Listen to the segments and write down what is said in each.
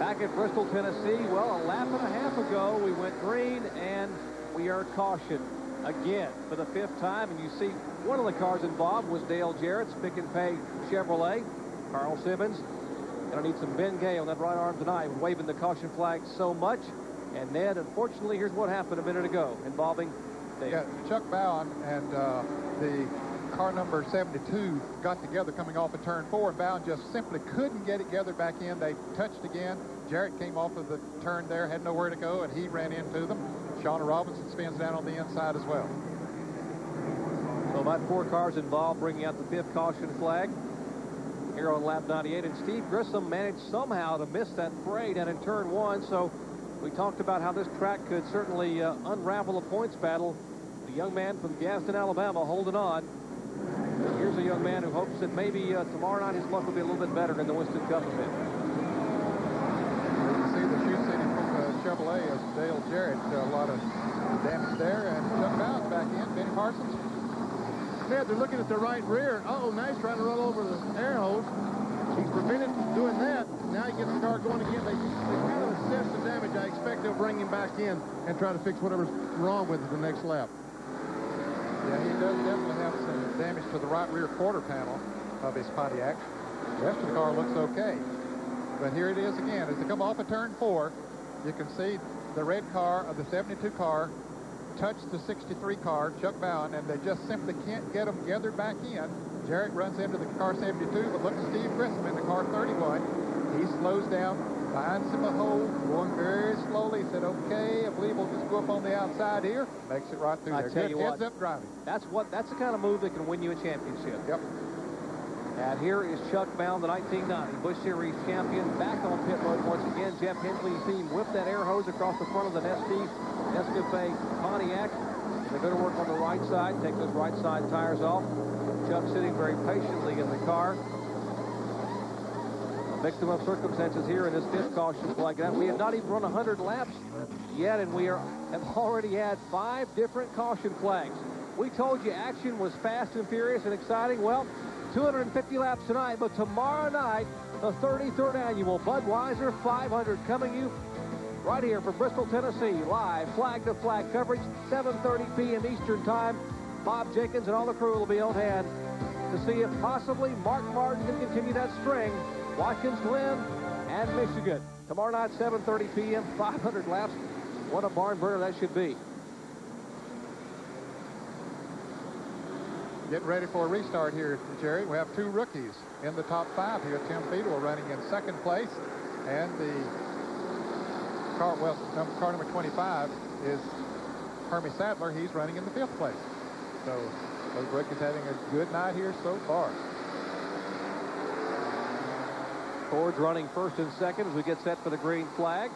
Back at Bristol, Tennessee, well, a lap and a half ago, we went green, and we are cautioned again for the 5th time. And you see one of the cars involved was Dale Jarrett's Pick and Pay Chevrolet. Carl Simmons going to need some Ben Gay on that right arm tonight, waving the caution flag so much. And Ned, unfortunately, here's what happened a minute ago involving Dale. Yeah, Chuck Bowen and the car number 72 got together coming off of turn 4, and Bowen just simply couldn't get it gathered back in. They touched again. Jarrett came off of the turn there, had nowhere to go, and he ran into them. Shauna Robinson spins down on the inside as well. So about 4 cars involved, bringing out the 5th caution flag here on lap 98. And Steve Grissom managed somehow to miss that fray down in turn 1. So we talked about how this track could certainly unravel a points battle. The young man from Gadsden, Alabama, holding on. Here's a young man who hopes that maybe tomorrow night his luck will be a little bit better in the Winston Cup event. You see the shoe city from Chevrolet as Dale Jarrett. A lot of damage there. And Chuck Bowen back in. Benny Parsons. Yeah, they're looking at the right rear. Uh-oh, now he's trying to run over the air hose. He's prevented from doing that. Now he gets the car going again. They kind of assess the damage. I expect they'll bring him back in and try to fix whatever's wrong with it the next lap. Yeah, he does definitely have some damage to the right rear quarter panel of his Pontiac. The rest of the car looks okay. But here it is again. As they come off of turn 4, you can see the red car of the 72 car touch the 63 car, Chuck Bowen, and they just simply can't get them gathered back in. Jarrett runs into the car 72, but look at Steve Grissom in the car 31. He slows down, finds him a hole, going very slowly. He said, okay, I believe we'll just go up on the outside here. Makes it right through there. Tell you what, heads up driving. That's the kind of move that can win you a championship. Yep. And here is Chuck Bowen, the 1990 Busch Series champion, back on pit road once again. Jeff Hensley's seen whip that air hose across the front of the Nescafe Pontiac. They're going to work on the right side, take those right side tires off. Chuck sitting very patiently in the car. A victim of circumstances here in this 5th caution flag. We have not even run 100 laps yet, and we have already had 5 different caution flags. We told you action was fast and furious and exciting. Well, 250 laps tonight, but tomorrow night, the 33rd annual Budweiser 500 coming you right here from Bristol, Tennessee, live flag-to-flag coverage, 7:30 p.m. Eastern Time. Bob Jenkins and all the crew will be on hand to see if possibly Mark Martin can continue that string. Watkins Glen and Michigan. Tomorrow night, 7:30 p.m., 500 laps. What a barn burner that should be. Getting ready for a restart here, Jerry. We have 2 rookies in the top 5 here. Tim Fiedel running in 2nd place, and the car number 25 is Hermie Sadler. He's running in the 5th place. So those rookies having a good night here so far. Ford's running 1st and 2nd as we get set for the green flag.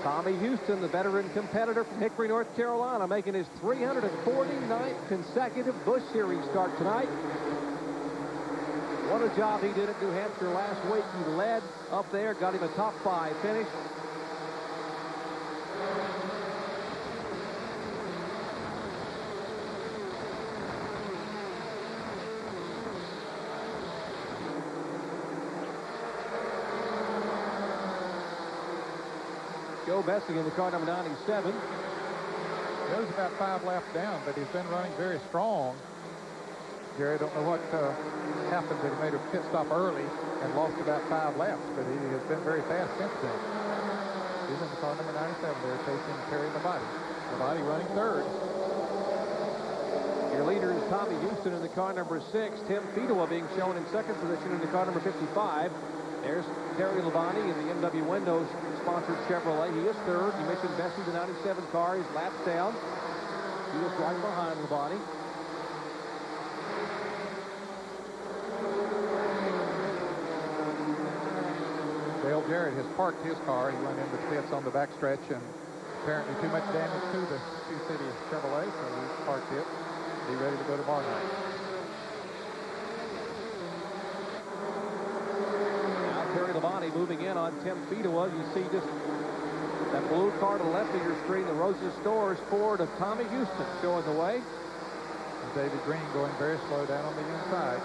Tommy Houston, the veteran competitor from Hickory, North Carolina, making his 349th consecutive Busch Series start tonight. What a job he did at New Hampshire last week. He led up there, got him a top 5 finish. Joe Bessing in the car number 97. There's about 5 laps down, but he's been running very strong. Jerry, don't know what happened, that he made a pit stop early and lost about 5 laps, but he has been very fast since then. He's in the car number 97 there, chasing Terry Labonte. Labonte running 3rd. Your leader is Tommy Houston in the car number 6. Tim Fiedel being shown in 2nd position in the car number 55. There's Terry Labonte in the MW Windows sponsored Chevrolet. He is 3rd. You mentioned Bessie, the 97 car. He's laps down. He is right behind Labonte. Dale Jarrett has parked his car. He went into pits on the backstretch, and apparently too much damage to the Sioux City Chevrolet, so he's parked it. Be ready to go tomorrow night. Terry Labonte moving in on Tim Fiedel. You see just that blue car to the left of your screen, the Rose's Stores Ford of Tommy Houston showing the way. And David Green going very slow down on the inside.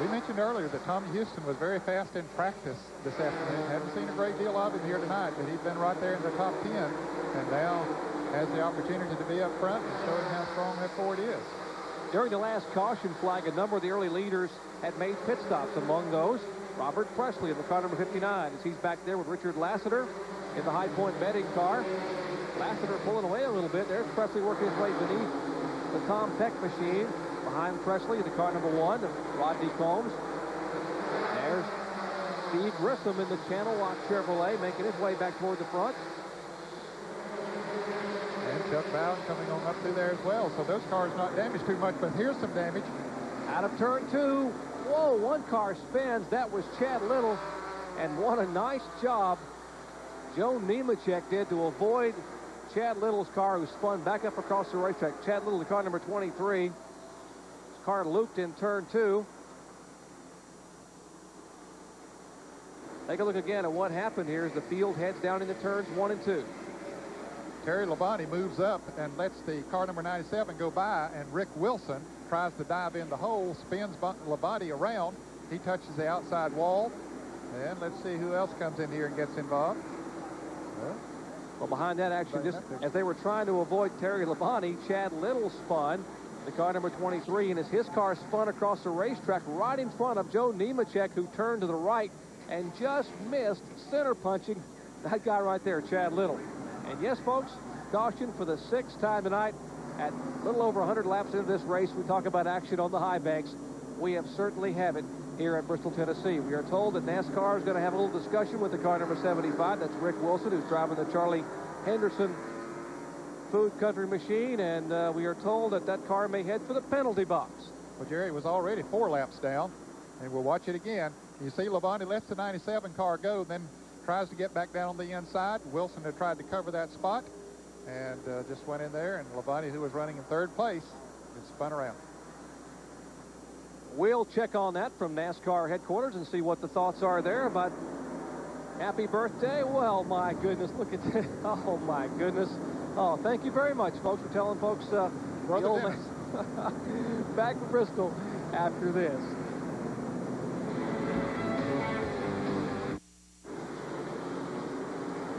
We mentioned earlier that Tommy Houston was very fast in practice this afternoon. Haven't seen a great deal of him here tonight, but he's been right there in the top 10, and now has the opportunity to be up front and showing how strong that Ford is. During the last caution flag, a number of the early leaders had made pit stops. Among those, Robert Presley in the car number 59, as he's back there with Richard Lassiter in the High Point betting car. Lassiter pulling away a little bit. There's Presley working his way beneath the Tom Peck machine. Behind Presley, the car number 1, Rodney Combs. There's Steve Grissom in the Channel Lock Chevrolet, making his way back toward the front. And Chuck Bowden coming on up through there as well. So those cars not damaged too much, but here's some damage. Out of turn 2. Whoa, one car spins. That was Chad Little. And what a nice job Joe Nemechek did to avoid Chad Little's car, who spun back up across the racetrack. Chad Little, the car number 23. His car looped in turn 2. Take a look again at what happened here as the field heads down into turns 1 and 2. Terry Labonte moves up and lets the car number 97 go by, and Rick Wilson tries to dive in the hole, spins Labonte around. He touches the outside wall, and let's see who else comes in here and gets involved. Well, behind that action, just as they were trying to avoid Terry Labonte, Chad Little spun the car number 23, and as his car spun across the racetrack right in front of Joe Nemechek, who turned to the right and just missed center punching that guy right there, Chad Little. And yes, folks, caution for the 6th time tonight. At a little over 100 laps into this race, we talk about action on the high banks. We have certainly have it here at Bristol, Tennessee. We are told that NASCAR is going to have a little discussion with the car number 75. That's Rick Wilson, who's driving the Charlie Henderson Food Country machine, and we are told that that car may head for the penalty box. Well, Jerry was already 4 laps down, and we'll watch it again. You see Labonte lets the 97 car go, then tries to get back down on the inside. Wilson had tried to cover that spot and just went in there, and Labonte, who was running in 3rd place, had spun around. We'll check on that from NASCAR headquarters and see what the thoughts are there about happy birthday. Well, my goodness, look at that. Oh, my goodness. Oh, thank you very much, folks, for telling folks the old man. Back to Bristol after this.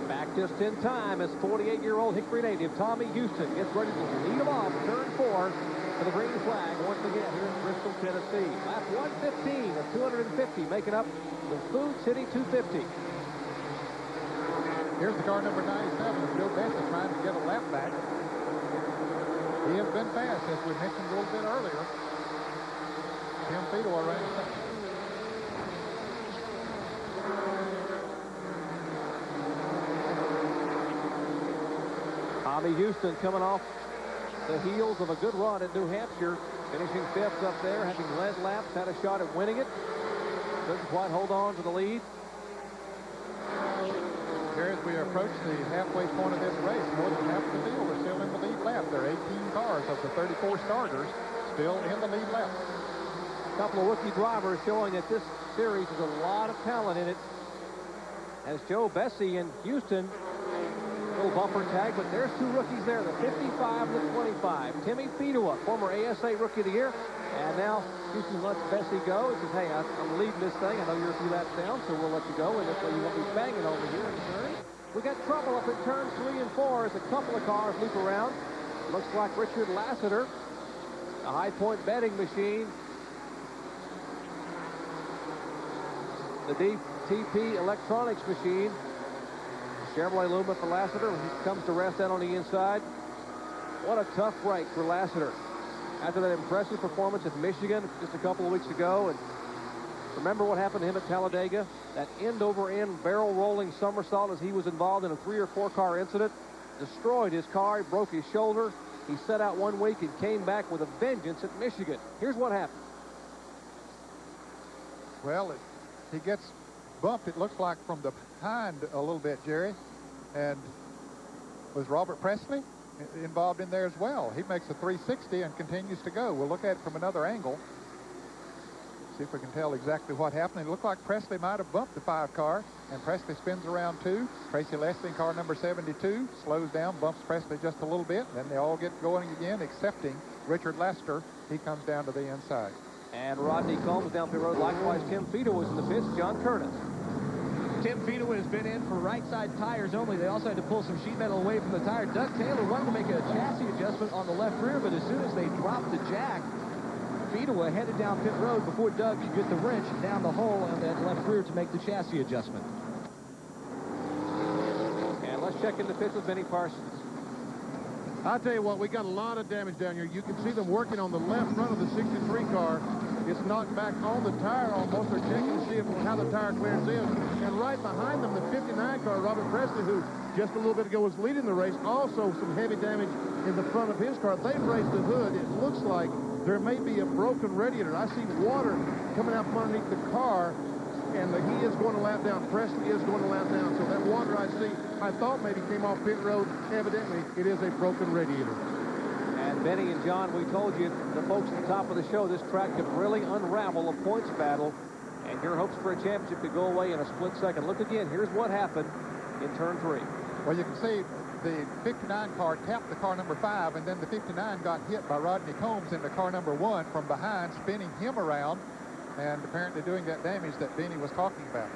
Back just in time as 48-year-old Hickory native Tommy Houston gets ready to lead them off turn 4 for the green flag once again here in Bristol, Tennessee. Lap 115 of 250, making up the Food City 250. Here's the car number 97, Joe Bessie, trying to get a lap back. He has been fast, as we mentioned a little bit earlier. Tim Fedor running second. Tommy Houston coming off the heels of a good run at New Hampshire, finishing 5th up there, having led laps, had a shot at winning it. Couldn't quite hold on to the lead. Here as we approach the halfway point of this race, more than half the field are still in the lead lap. There are 18 cars of the 34 starters still in the lead lap. A couple of rookie drivers showing that this series has a lot of talent in it. As Joe Bessie and Houston, little bumper tag, but there's 2 rookies there, the 55 and the 25. Timmy Fedor, former ASA Rookie of the Year, and now Houston lets Bessie go. He says, hey, I'm leading this thing. I know you're a few laps down, so we'll let you go, and this way you won't be banging over here in turn. We got trouble up at turns 3 and 4 as a couple of cars loop around. Looks like Richard Lassiter, a High Point betting machine. The DTP Electronics machine. Chevrolet Luma for Lassiter. He comes to rest out on the inside. What a tough break for Lassiter. After that impressive performance at Michigan just a couple of weeks ago, and remember what happened to him at Talladega? That end-over-end barrel-rolling somersault as he was involved in a 3 or 4 car incident. Destroyed his car. He broke his shoulder. He set out 1 week and came back with a vengeance at Michigan. Here's what happened. Well, he gets bumped, it looks like, from the behind a little bit, Jerry. And was Robert Presley involved in there as well? He makes a 360 and continues to go. We'll look at it from another angle. See if we can tell exactly what happened. It looked like Presley might have bumped the 5 car, and Presley spins around 2. Tracy Leslie, car number 72, slows down, bumps Presley just a little bit. Then they all get going again, excepting Richard Lassiter. He comes down to the inside. And Rodney Combs down pit road. Likewise, Tim Fiedel was in the pits. John Curtis. Tim Fiedel has been in for right side tires only. They also had to pull some sheet metal away from the tire. Doug Taylor wanted to make a chassis adjustment on the left rear, but as soon as they dropped the jack, Fiedel headed down pit road before Doug could get the wrench down the hole on that left rear to make the chassis adjustment. And let's check in the pits with Benny Parsons. I'll tell you what, we got a lot of damage down here. You can see them working on the left front of the 63 car. It's knocked back on the tire almost. They're checking to see how the tire clearance is. And right behind them, the 59 car, Robert Presley, who just a little bit ago was leading the race, also some heavy damage in the front of his car. They've raised the hood. It looks like there may be a broken radiator. I see water coming out from underneath the car, and he is going to lap down. Presley is going to lap down. So that water I see, I thought maybe came off pit road. Evidently, it is a broken radiator. And Benny and John, we told you, the folks at the top of the show, this track could really unravel a points battle, and your hopes for a championship could go away in a split second. Look again. Here's what happened in turn 3. Well, you can see the 59 car tapped the car number 5, and then the 59 got hit by Rodney Combs into car number 1 from behind, spinning him around, and apparently doing that damage that Benny was talking about.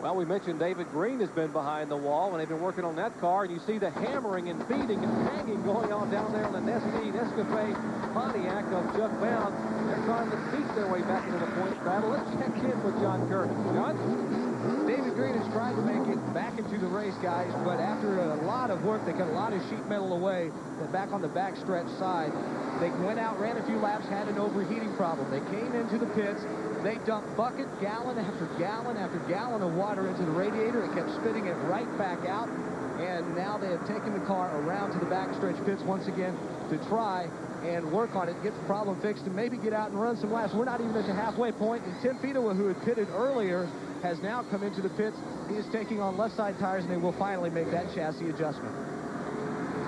Well, we mentioned David Green has been behind the wall, and they've been working on that car, and you see the hammering and beating and hanging going on down there on the Nescafe Pontiac of Chuck Bound. They're trying to beat their way back into the points battle. Let's check in with John Curtis. John? David Green has tried to make it back into the race, guys, but after a lot of work, they cut a lot of sheet metal away. They're back on the backstretch side. They went out, ran a few laps, had an overheating problem. They came into the pits. They dumped bucket, gallon after gallon after gallon of water into the radiator. It kept spitting it right back out. And now they have taken the car around to the backstretch pits once again to try and work on it, get the problem fixed, and maybe get out and run some laps. We're not even at the halfway point. And Tim Fiedel, who had pitted earlier, has now come into the pits. He is taking on left side tires, and they will finally make that chassis adjustment.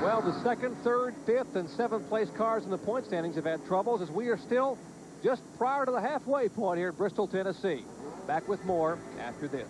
Well, the 2nd, 3rd, 5th, and 7th place cars in the point standings have had troubles as we are still just prior to the halfway point here at Bristol, Tennessee. Back with more after this.